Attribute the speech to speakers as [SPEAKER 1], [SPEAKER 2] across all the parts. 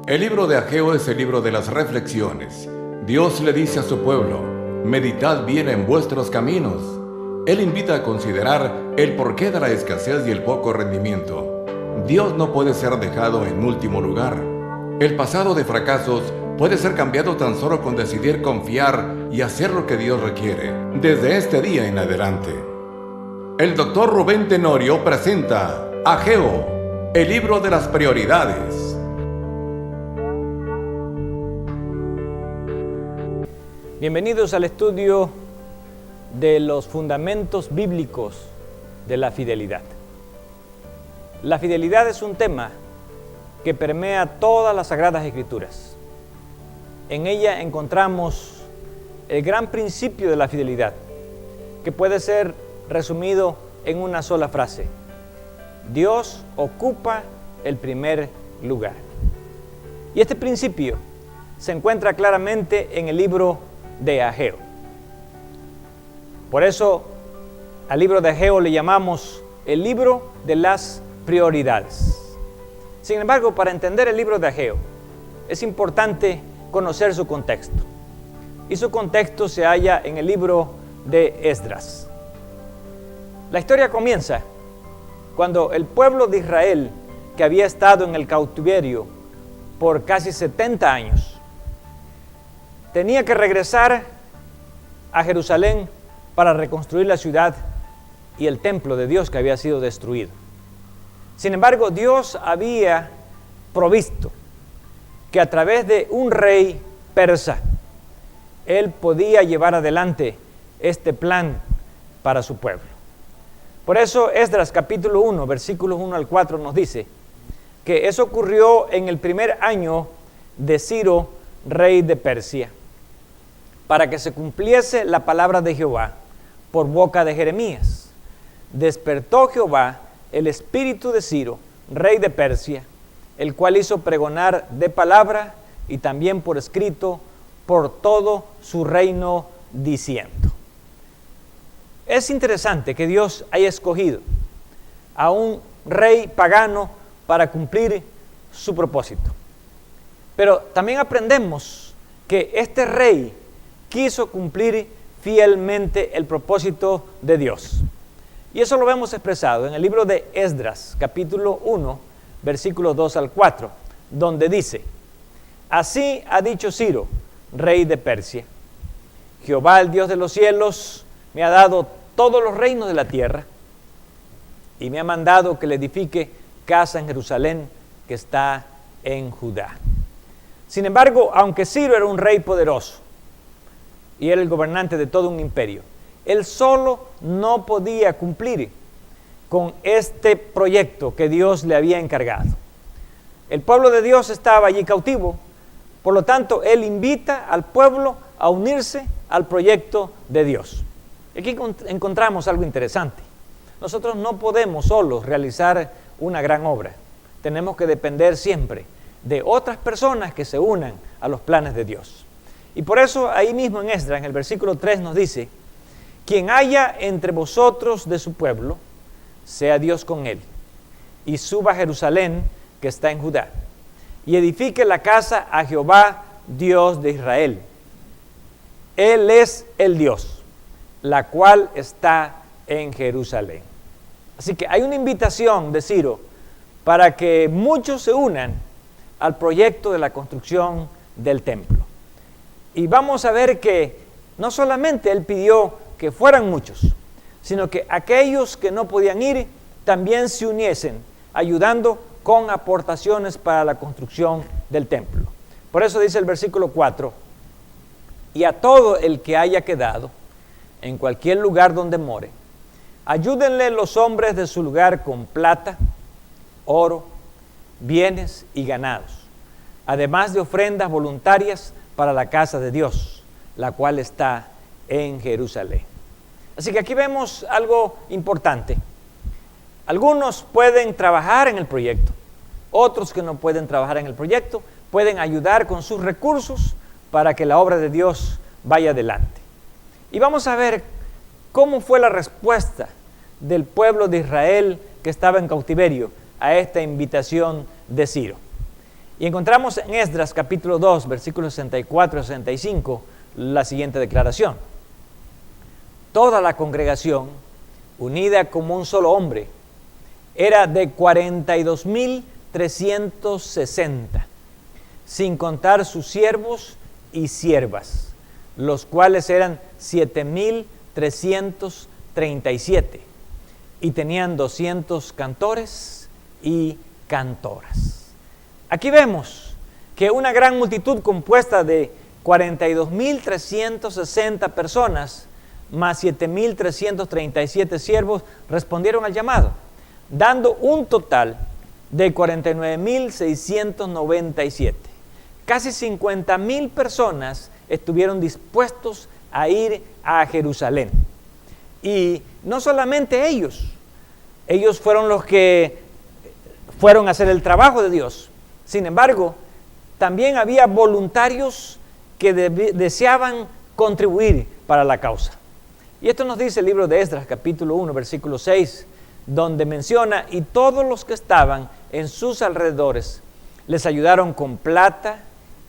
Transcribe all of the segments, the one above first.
[SPEAKER 1] El libro de Ageo es el libro de las reflexiones. Dios le dice a su pueblo: meditad bien en vuestros caminos. Él invita a considerar el porqué de la escasez y el poco rendimiento. Dios no puede ser dejado en último lugar. El pasado de fracasos puede ser cambiado tan solo con decidir confiar y hacer lo que Dios requiere, desde este día en adelante. El Dr. Rubén Tenorio presenta Ageo, el libro de las prioridades.
[SPEAKER 2] Bienvenidos al estudio de los fundamentos bíblicos de la fidelidad. La fidelidad es un tema que permea todas las Sagradas Escrituras. En ella encontramos el gran principio de la fidelidad, que puede ser resumido en una sola frase: Dios ocupa el primer lugar. Y este principio se encuentra claramente en el libro de Ageo. Por eso al libro de Ageo le llamamos el libro de las prioridades. Sin embargo, para entender el libro de Ageo es importante conocer su contexto. Y su contexto se halla en el libro de Esdras. La historia comienza cuando el pueblo de Israel, que había estado en el cautiverio por casi 70 años, tenía que regresar a Jerusalén para reconstruir la ciudad y el templo de Dios que había sido destruido. Sin embargo, Dios había provisto que a través de un rey persa, él podía llevar adelante este plan para su pueblo. Por eso Esdras capítulo 1, versículos 1 al 4 nos dice que eso ocurrió en el primer año de Ciro, rey de Persia, para que se cumpliese la palabra de Jehová por boca de Jeremías. Despertó Jehová el espíritu de Ciro, rey de Persia, el cual hizo pregonar de palabra y también por escrito por todo su reino, diciendo. Es interesante que Dios haya escogido a un rey pagano para cumplir su propósito. Pero también aprendemos que este rey quiso cumplir fielmente el propósito de Dios. Y eso lo vemos expresado en el libro de Esdras, capítulo 1, versículos 2 al 4, donde dice: así ha dicho Ciro, rey de Persia: Jehová, el Dios de los cielos, me ha dado todos los reinos de la tierra y me ha mandado que le edifique casa en Jerusalén, que está en Judá. Sin embargo, aunque Ciro era un rey poderoso y era el gobernante de todo un imperio, él solo no podía cumplir con este proyecto que Dios le había encargado. El pueblo de Dios estaba allí cautivo, por lo tanto, él invita al pueblo a unirse al proyecto de Dios. Aquí encontramos algo interesante. Nosotros no podemos solos realizar una gran obra. Tenemos que depender siempre de otras personas que se unan a los planes de Dios. Y por eso ahí mismo en Esdras, en el versículo 3 nos dice: quien haya entre vosotros de su pueblo, sea Dios con él, y suba a Jerusalén, que está en Judá, y edifique la casa a Jehová, Dios de Israel. Él es el Dios, la cual está en Jerusalén. Así que hay una invitación de Ciro para que muchos se unan al proyecto de la construcción del templo. Y vamos a ver que no solamente él pidió que fueran muchos, sino que aquellos que no podían ir también se uniesen, ayudando con aportaciones para la construcción del templo. Por eso dice el versículo 4: y a todo el que haya quedado en cualquier lugar donde more, ayúdenle los hombres de su lugar con plata, oro, bienes y ganados, además de ofrendas voluntarias para la casa de Dios, la cual está en Jerusalén. Así que aquí vemos algo importante. Algunos pueden trabajar en el proyecto, otros que no pueden trabajar en el proyecto pueden ayudar con sus recursos para que la obra de Dios vaya adelante. Y vamos a ver cómo fue la respuesta del pueblo de Israel que estaba en cautiverio a esta invitación de Ciro. Y encontramos en Esdras capítulo 2, versículos 64 y 65, la siguiente declaración. Toda la congregación, unida como un solo hombre, era de 42,360, sin contar sus siervos y siervas, los cuales eran 7,337, y tenían 200 cantores y cantoras. Aquí vemos que una gran multitud compuesta de 42,360 personas más 7,337 siervos respondieron al llamado, dando un total de 49,697. Casi 50,000 personas estuvieron dispuestos a ir a Jerusalén. Y no solamente ellos fueron los que fueron a hacer el trabajo de Dios. Sin embargo, también había voluntarios que deseaban contribuir para la causa. Y esto nos dice el libro de Esdras, capítulo 1, versículo 6, donde menciona, y todos los que estaban en sus alrededores les ayudaron con plata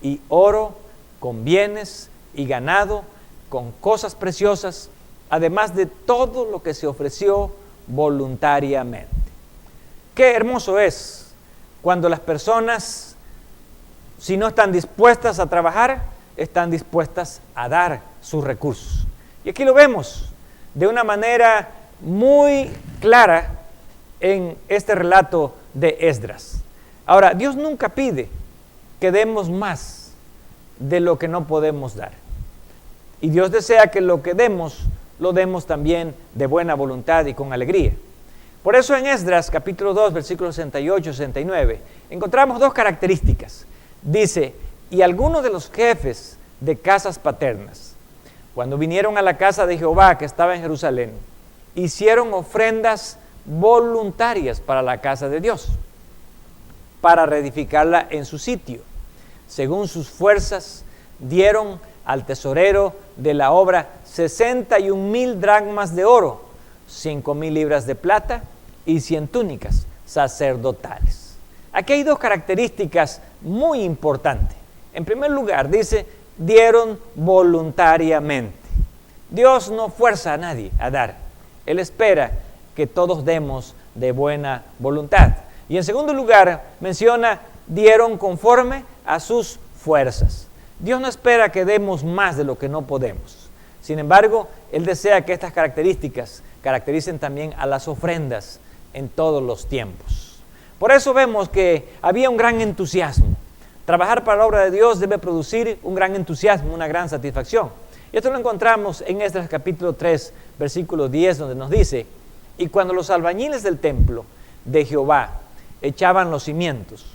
[SPEAKER 2] y oro, con bienes y ganado, con cosas preciosas, además de todo lo que se ofreció voluntariamente. Qué hermoso es cuando las personas, si no están dispuestas a trabajar, están dispuestas a dar sus recursos. Y aquí lo vemos de una manera muy clara en este relato de Esdras. Ahora, Dios nunca pide que demos más de lo que no podemos dar. Y Dios desea que lo que demos, lo demos también de buena voluntad y con alegría. Por eso en Esdras, capítulo 2, versículos 68 y 69, encontramos dos características. Dice, y algunos de los jefes de casas paternas, cuando vinieron a la casa de Jehová que estaba en Jerusalén, hicieron ofrendas voluntarias para la casa de Dios, para reedificarla en su sitio. Según sus fuerzas, dieron al tesorero de la obra 61,000 dracmas de oro, 5,000 libras de plata y 100 túnicas sacerdotales. Aquí hay dos características muy importantes. En primer lugar, dice, dieron voluntariamente. Dios no fuerza a nadie a dar. Él espera que todos demos de buena voluntad. Y en segundo lugar, menciona, dieron conforme a sus fuerzas. Dios no espera que demos más de lo que no podemos. Sin embargo, Él desea que estas características caractericen también a las ofrendas en todos los tiempos. Por eso vemos que había un gran entusiasmo. Trabajar para la obra de Dios debe producir un gran entusiasmo, una gran satisfacción. Y esto lo encontramos en Esdras capítulo 3, versículo 10, donde nos dice, y cuando los albañiles del templo de Jehová echaban los cimientos,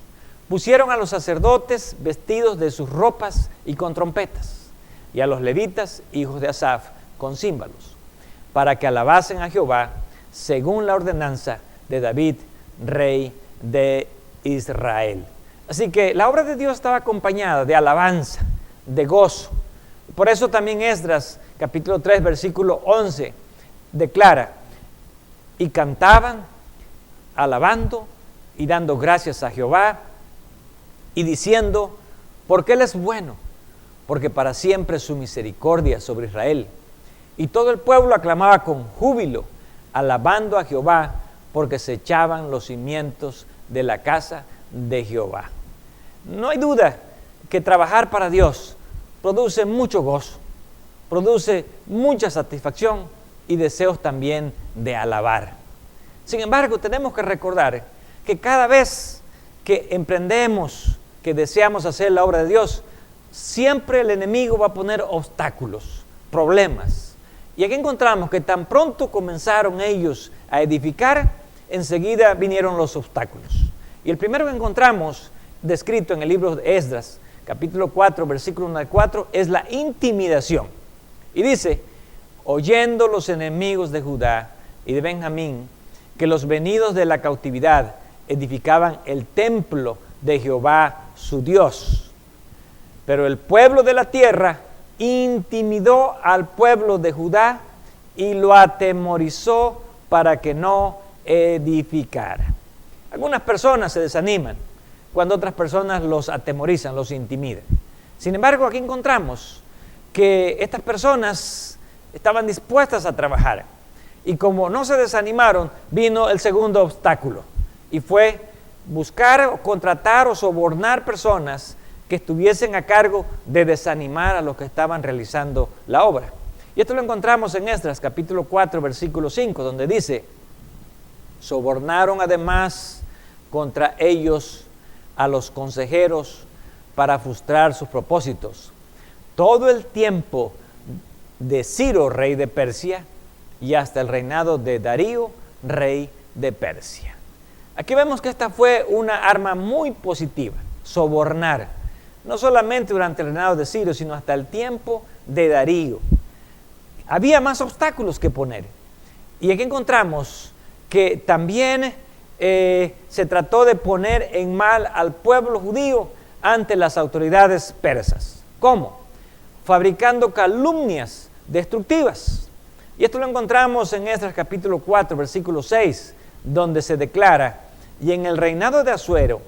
[SPEAKER 2] pusieron a los sacerdotes vestidos de sus ropas y con trompetas, y a los levitas, hijos de Asaf, con címbalos, para que alabasen a Jehová según la ordenanza de David, rey de Israel. Así que la obra de Dios estaba acompañada de alabanza, de gozo. Por eso también Esdras, capítulo 3, versículo 11, declara, y cantaban, alabando y dando gracias a Jehová, y diciendo, porque Él es bueno, porque para siempre es su misericordia sobre Israel. Y todo el pueblo aclamaba con júbilo, alabando a Jehová, porque se echaban los cimientos de la casa de Jehová. No hay duda que trabajar para Dios produce mucho gozo, produce mucha satisfacción y deseos también de alabar. Sin embargo, tenemos que recordar que cada vez que emprendemos, que deseamos hacer la obra de Dios, siempre el enemigo va a poner obstáculos, problemas. Y aquí encontramos que tan pronto comenzaron ellos a edificar, enseguida vinieron los obstáculos. Y el primero que encontramos descrito en el libro de Esdras, capítulo 4, versículo 1 al 4, es la intimidación. Y dice, oyendo los enemigos de Judá y de Benjamín, que los venidos de la cautividad edificaban el templo de Jehová su Dios. Pero el pueblo de la tierra intimidó al pueblo de Judá y lo atemorizó para que no edificara. Algunas personas se desaniman cuando otras personas los atemorizan, los intimidan. Sin embargo, aquí encontramos que estas personas estaban dispuestas a trabajar. Y como no se desanimaron, vino el segundo obstáculo. Y fue buscar, contratar o sobornar personas que estuviesen a cargo de desanimar a los que estaban realizando la obra. Y esto lo encontramos en Esdras, capítulo 4, versículo 5, donde dice: sobornaron además contra ellos a los consejeros para frustrar sus propósitos todo el tiempo de Ciro, rey de Persia, y hasta el reinado de Darío, rey de Persia. Aquí vemos que esta fue una arma muy positiva, sobornar, no solamente durante el reinado de Ciro, sino hasta el tiempo de Darío. Había más obstáculos que poner. Y aquí encontramos que también se trató de poner en mal al pueblo judío ante las autoridades persas. ¿Cómo? Fabricando calumnias destructivas. Y esto lo encontramos en Esdras capítulo 4, versículo 6, donde se declara: y en el reinado de Asuero,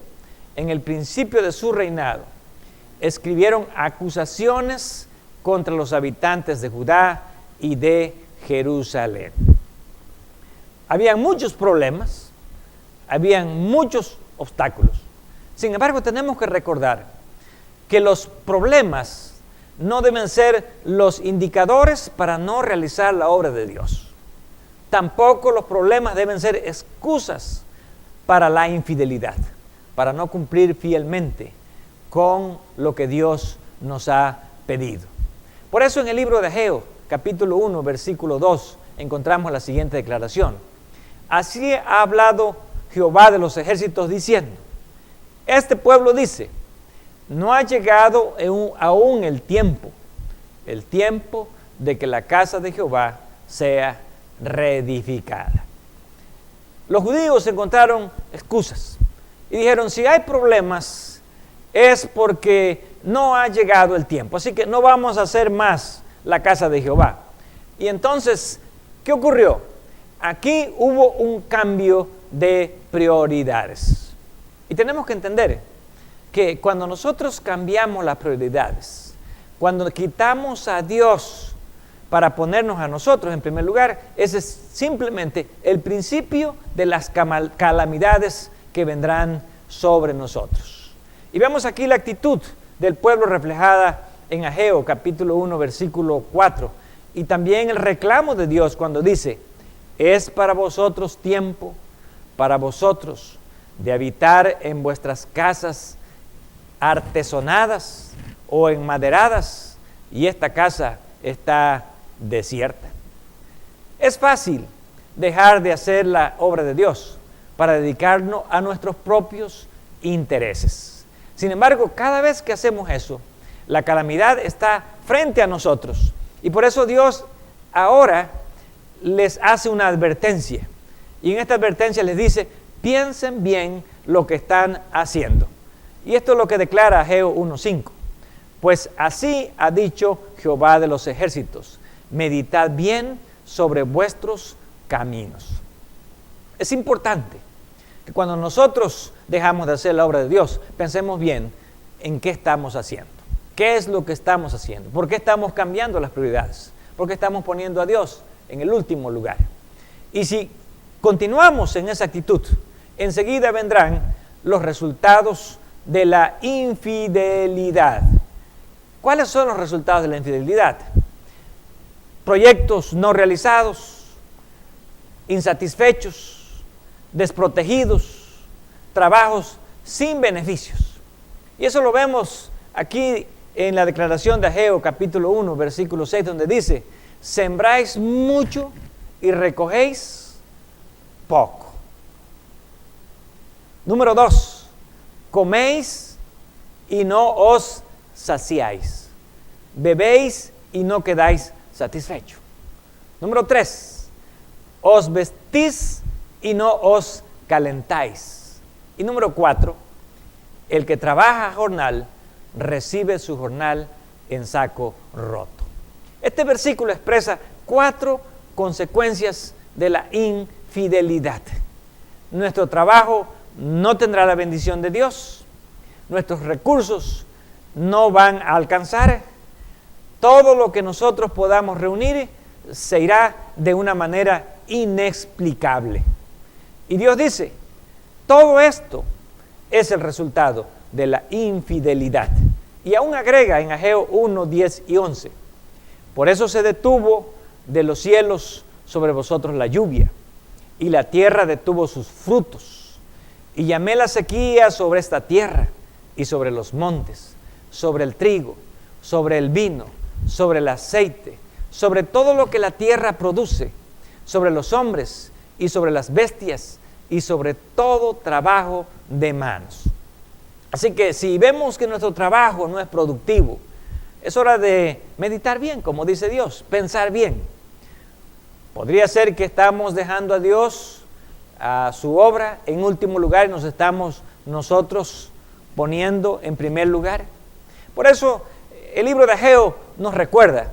[SPEAKER 2] en el principio de su reinado, escribieron acusaciones contra los habitantes de Judá y de Jerusalén. Habían muchos problemas, habían muchos obstáculos. Sin embargo, tenemos que recordar que los problemas no deben ser los indicadores para no realizar la obra de Dios. Tampoco los problemas deben ser excusas para la infidelidad, para no cumplir fielmente con lo que Dios nos ha pedido. Por eso en el libro de Ageo, capítulo 1, versículo 2, encontramos la siguiente declaración: así ha hablado Jehová de los ejércitos diciendo: este pueblo dice, no ha llegado aún el tiempo de que la casa de Jehová sea reedificada. Los judíos encontraron excusas y dijeron: si hay problemas es porque no ha llegado el tiempo, así que no vamos a hacer más la casa de Jehová. Y entonces, ¿qué ocurrió? Aquí hubo un cambio de prioridades. Y tenemos que entender que cuando nosotros cambiamos las prioridades, cuando quitamos a Dios para ponernos a nosotros en primer lugar, ese es simplemente el principio de las calamidades que vendrán sobre nosotros. Y vemos aquí la actitud del pueblo reflejada en Ageo, capítulo 1, versículo 4, y también el reclamo de Dios cuando dice: es para vosotros tiempo, para vosotros, de habitar en vuestras casas artesonadas o enmaderadas, y esta casa está desierta. Es fácil dejar de hacer la obra de Dios para dedicarnos a nuestros propios intereses. Sin embargo, cada vez que hacemos eso, la calamidad está frente a nosotros, y por eso Dios ahora les hace una advertencia, y en esta advertencia les dice: piensen bien lo que están haciendo. Y esto es lo que declara Ageo 1:5. Pues así ha dicho Jehová de los ejércitos: meditad bien sobre vuestros caminos. Es importante que cuando nosotros dejamos de hacer la obra de Dios, pensemos bien en qué estamos haciendo. ¿Qué es lo que estamos haciendo? ¿Por qué estamos cambiando las prioridades? ¿Por qué estamos poniendo a Dios en el último lugar? Y si continuamos en esa actitud, enseguida vendrán los resultados de la infidelidad. ¿Cuáles son los resultados de la infidelidad? Proyectos no realizados, insatisfechos, desprotegidos, trabajos sin beneficios. Y eso lo vemos aquí en la declaración de Ageo, capítulo 1, versículo 6, donde dice: sembráis mucho y recogéis poco. Número 2, coméis y no os saciáis, bebéis y no quedáis satisfechos. Número 3, os vestís y no os calentáis. Y número 4, el que trabaja a jornal recibe su jornal en saco roto. Este versículo expresa 4 consecuencias de la infidelidad. Nuestro trabajo no tendrá la bendición de Dios. nuestros recursos no van a alcanzar. Todo lo que nosotros podamos reunir se irá de una manera inexplicable. Y Dios dice, todo esto es el resultado de la infidelidad. Y aún agrega en Ageo 1, 10 y 11, por eso se detuvo de los cielos sobre vosotros la lluvia, y la tierra detuvo sus frutos. Y llamé la sequía sobre esta tierra, y sobre los montes, sobre el trigo, sobre el vino, sobre el aceite, sobre todo lo que la tierra produce, sobre los hombres y sobre las bestias, y sobre todo trabajo de manos. Así que si vemos que nuestro trabajo no es productivo, es hora de meditar bien, como dice Dios, pensar bien. Podría ser que estamos dejando a Dios, a su obra, en último lugar y nos estamos nosotros poniendo en primer lugar. Por eso el libro de Ageo nos recuerda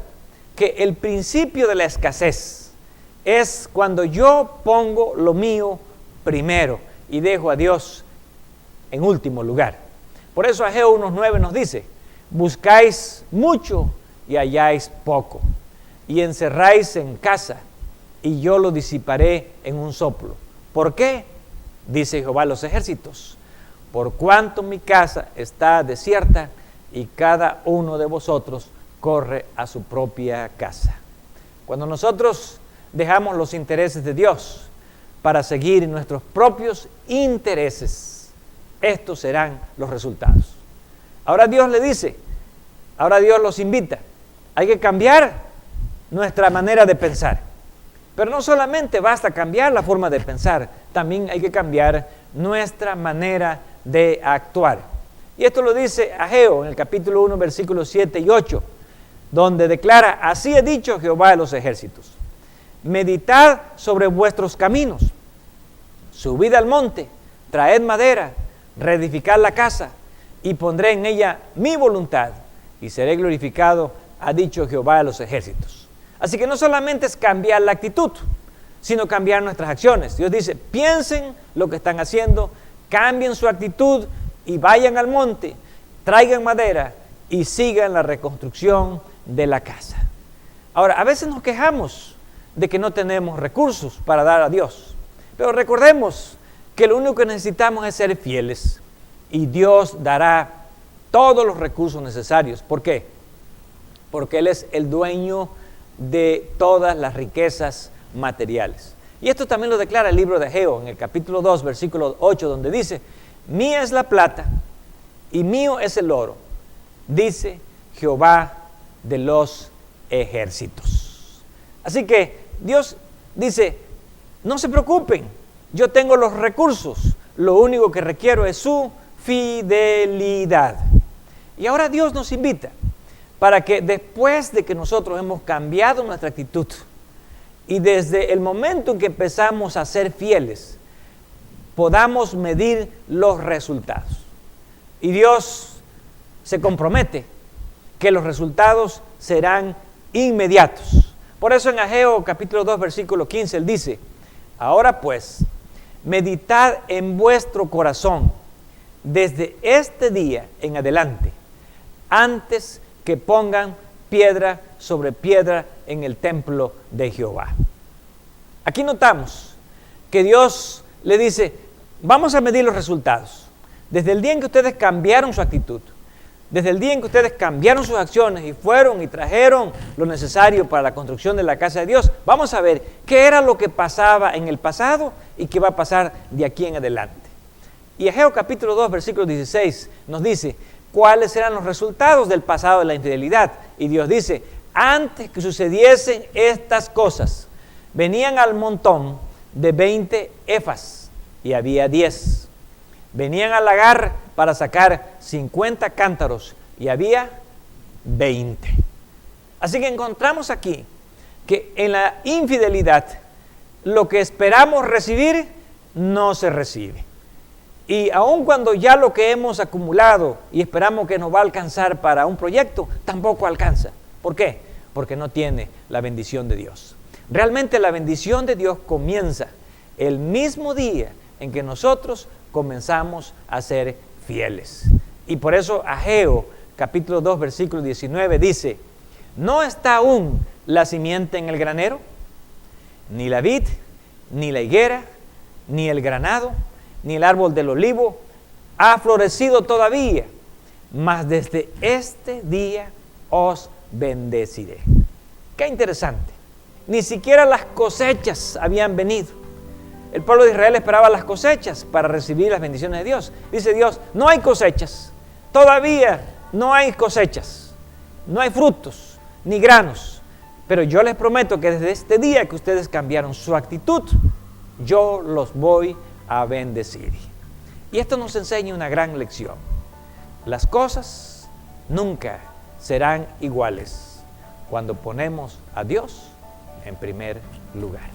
[SPEAKER 2] que el principio de la escasez es cuando yo pongo lo mío primero y dejo a Dios en último lugar. Por eso Ageo 1:9 nos dice, buscáis mucho y halláis poco, y encerráis en casa, y yo lo disiparé en un soplo. ¿Por qué? Dice Jehová de los ejércitos, por cuanto mi casa está desierta, y cada uno de vosotros corre a su propia casa. Cuando nosotros dejamos los intereses de Dios para seguir nuestros propios intereses, estos serán los resultados. Ahora Dios le dice, ahora Dios los invita, hay que cambiar nuestra manera de pensar. Pero no solamente basta cambiar la forma de pensar, también hay que cambiar nuestra manera de actuar. Y esto lo dice Ageo en el capítulo 1, versículos 7 y 8, donde declara, así he dicho Jehová de los ejércitos, meditad sobre vuestros caminos, subid al monte, traed madera, reedificad la casa, y pondré en ella mi voluntad, y seré glorificado, ha dicho Jehová de los ejércitos. Así que no solamente es cambiar la actitud, sino cambiar nuestras acciones. Dios dice, piensen lo que están haciendo, cambien su actitud y vayan al monte, traigan madera y sigan la reconstrucción de la casa. Ahora, a veces nos quejamos de que no tenemos recursos para dar a Dios, pero recordemos que lo único que necesitamos es ser fieles y Dios dará todos los recursos necesarios. ¿Por qué? Porque Él es el dueño de todas las riquezas materiales. Y esto también lo declara el libro de Ageo en el capítulo 2, versículo 8, donde dice, mía es la plata y mío es el oro, dice Jehová de los ejércitos. Así que Dios dice, no se preocupen, yo tengo los recursos, lo único que requiero es su fidelidad. Y ahora Dios nos invita para que después de que nosotros hemos cambiado nuestra actitud y desde el momento en que empezamos a ser fieles, podamos medir los resultados. Y Dios se compromete que los resultados serán inmediatos. Por eso en Ageo capítulo 2, versículo 15, Él dice, ahora pues, meditad en vuestro corazón desde este día en adelante, antes que pongan piedra sobre piedra en el templo de Jehová. Aquí notamos que Dios le dice, vamos a medir los resultados. Desde el día en que ustedes cambiaron su actitud, desde el día en que ustedes cambiaron sus acciones y fueron y trajeron lo necesario para la construcción de la casa de Dios, vamos a ver qué era lo que pasaba en el pasado y qué va a pasar de aquí en adelante. Y Ageo capítulo 2, versículo 16 nos dice, ¿cuáles eran los resultados del pasado de la infidelidad? Y Dios dice, antes que sucediesen estas cosas, venían al montón de 20 efas y había 10. Venían al lagar para sacar 50 cántaros y había 20. Así que encontramos aquí que en la infidelidad lo que esperamos recibir no se recibe. Y aun cuando ya lo que hemos acumulado y esperamos que nos va a alcanzar para un proyecto, tampoco alcanza. ¿Por qué? Porque no tiene la bendición de Dios. Realmente la bendición de Dios comienza el mismo día en que nosotros comenzamos a ser fieles. Y por eso Ageo, capítulo 2, versículo 19, dice, ¿no está aún la simiente en el granero? Ni la vid, ni la higuera, ni el granado, ni el árbol del olivo ha florecido todavía, mas desde este día os bendeciré. Qué interesante. Ni siquiera las cosechas habían venido. El pueblo de Israel esperaba las cosechas para recibir las bendiciones de Dios. Dice Dios, no hay cosechas. Todavía no hay cosechas. No hay frutos, ni granos. Pero yo les prometo que desde este día que ustedes cambiaron su actitud, yo los voy a bendecir. Y esto nos enseña una gran lección. Las cosas nunca serán iguales cuando ponemos a Dios en primer lugar.